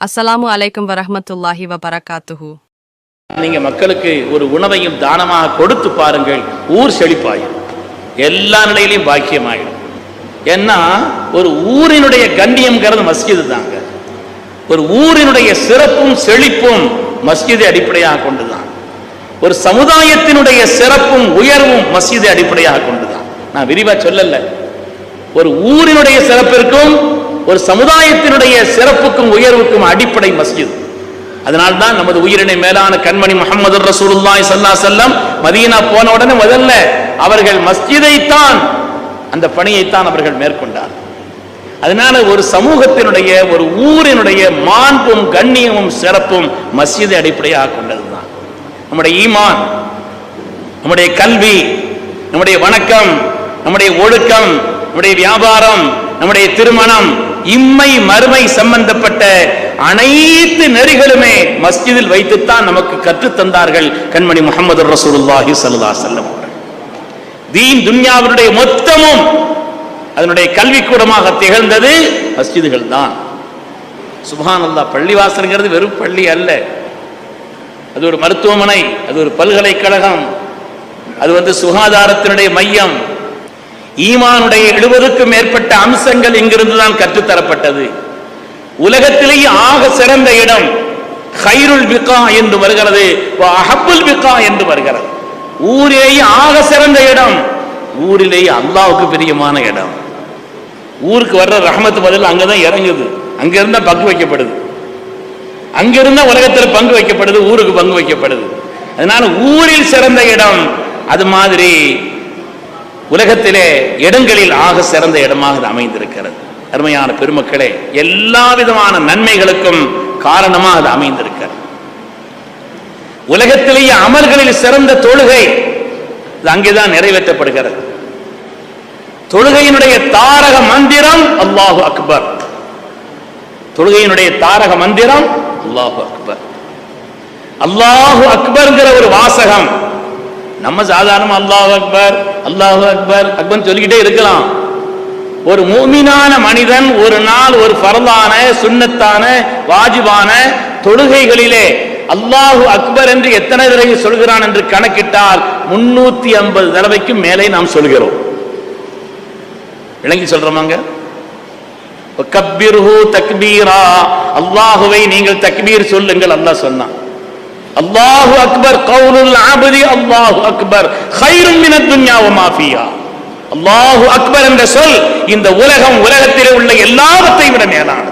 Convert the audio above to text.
அஸ்ஸலாமு அலைக்கும் வரஹ்மத்துல்லாஹி வபரகாத்துஹு. நீங்க மக்களுக்கு ஒரு உணவையும் தானமாக கொடுத்து பாருங்கள், ஊர் செழிப்பாயும் எல்லா நிலையிலையும் பாக்கியமாயிடும். ஏன்னா ஒரு ஊரினுடைய கண்ணியம்ங்கிறது மஸ்ஜிது தாங்க. ஒரு ஊரினுடைய சிறப்பும் செழிப்பும் மஸ்ஜிதை அடிப்படையாக கொண்டுதான். ஒரு சமுதாயத்தினுடைய சிறப்பும் உயர்வும் மஸ்ஜிதை அடிப்படையாக கொண்டுதான். நான் விரிவா சொல்லல. ஒரு ஊரினுடைய சிறப்பிற்கும் ஒரு சமுதாயத்தினுடைய சிறப்புக்கும் உயர்வுக்கும் அடிப்படை மஸ்ஜித். அதனால்தான் நமது உயிரினை மேலான கண்மணி முஹம்மது ரசூலுல்லாஹி ஸல்லல்லாஹு அலைஹி வஸல்லம் மதீனா போன உடனே முதல்ல அவர்கள் மஸ்ஜிதைத்தான், அந்த பணியைத்தான் அவர்கள் மேற்கொண்டார். அதனால ஒரு சமூகத்தினுடைய ஒரு ஊரினுடைய மாண்பும் கண்ணியமும் சிறப்பும் மஸ்ஜிதை அடிப்படையாக கொண்டதுதான். நம்முடைய ஈமான், நம்முடைய கல்வி, நம்முடைய வணக்கம், நம்முடைய ஒழுக்கம், நம்முடைய வியாபாரம், நம்முடைய திருமணம், இம்மை மறுமை சம்பந்தப்பட்ட அனைத்து நெறிகளுமே மஸ்ஜிதில் வைத்துத்தான் நமக்கு கற்றுத் தந்தார்கள் கண்மணி முஹம்மது ரசூலுல்லாஹி ஸல்லல்லாஹு அலைஹி வஸல்லம். தீன் துன்யாவினுடைய மொத்தமும் அதனுடைய கல்விக்கூடமாக திகழ்ந்தது மஸ்ஜிதுகள் தான். சுப்ஹானல்லாஹ், பள்ளிவாசல்ங்கிறது வெறும் பள்ளி அல்ல, அது ஒரு மருத்துவமனை, அது ஒரு பல்கலைக்கழகம், அது சுகாதாரத்தினுடைய மையம். ஈமானுடைய 70க்கும் மேற்பட்ட அம்சங்கள் இங்கிருந்து தான் கற்றுத்தரப்பட்டது. உலகத்திலேயே ஆக சிறந்த இடம் கைருல் பிகா என்று வருகிறது, அஹப்புல் பிகா என்று வருகிறது. ஊரிலேயே ஆக சிறந்த இடம், ஊரிலேயே அல்லாஹ்வுக்கு பிரியமான இடம். ஊருக்கு வர்ற ரஹ்மத் பதில் அங்கதான் இறங்குது, அங்க இருந்தா பங்கு வைக்கப்படுது, அங்கிருந்தா உலகத்தில் பங்கு வைக்கப்படுது, ஊருக்கு பங்கு வைக்கப்படுது. அதனால ஊரில் சிறந்த இடம், அது மாதிரி உலகத்திலே இடங்களில் ஆக சிறந்த இடமாக அது அமைந்திருக்கிறது. அருமையான பெருமக்களே, எல்லா விதமான நன்மைகளுக்கும் காரணமாக அது அமைந்திருக்கிறது. உலகத்திலேயே அமல்களில் சிறந்த தொழுகை அங்கேதான் நிறைவேற்றப்படுகிறது. தொழுகையினுடைய தாரக மந்திரம் அல்லாஹு அக்பர். தொழுகையினுடைய தாரக மந்திரம் அல்லாஹு அக்பர். அல்லாஹு அக்பர்ங்கிற ஒரு வாசகம் நம்ம சாதாரண அல்லாஹு அக்பர் அல்லாஹு அக்பர் அக்பர் சொல்லிக்கிட்டே இருக்கலாம். ஒரு மூமினான மனிதன் ஒரு நாள் ஒரு ஃபர்லான சுன்னத்தான வாஜிபான தொழுகைகளிலே அல்லாஹு அக்பர் என்று எத்தனை தடவை சொல்கிறான் என்று கணக்கிட்டால் 350 தடவைக்கு மேலே நாம் சொல்கிறோம். விளங்கி சொல்றோமாங்க? கப்பீர்ஹு தக்பீரா, அல்லாஹுவை நீங்கள் தக்பீர் சொல்லுங்கள். அல்லாஹ் சொன்னான். அல்லாஹு அக்பர் கவுலுல் அப்தி அல்லாஹு அக்பர் கைரும் மினத் துன்யா வ மா ஃபிஹா. அல்லாஹு அக்பர் என்ற சொல் இந்த உலகத்திலே உள்ள எல்லாவற்றையும் விட மேலானது.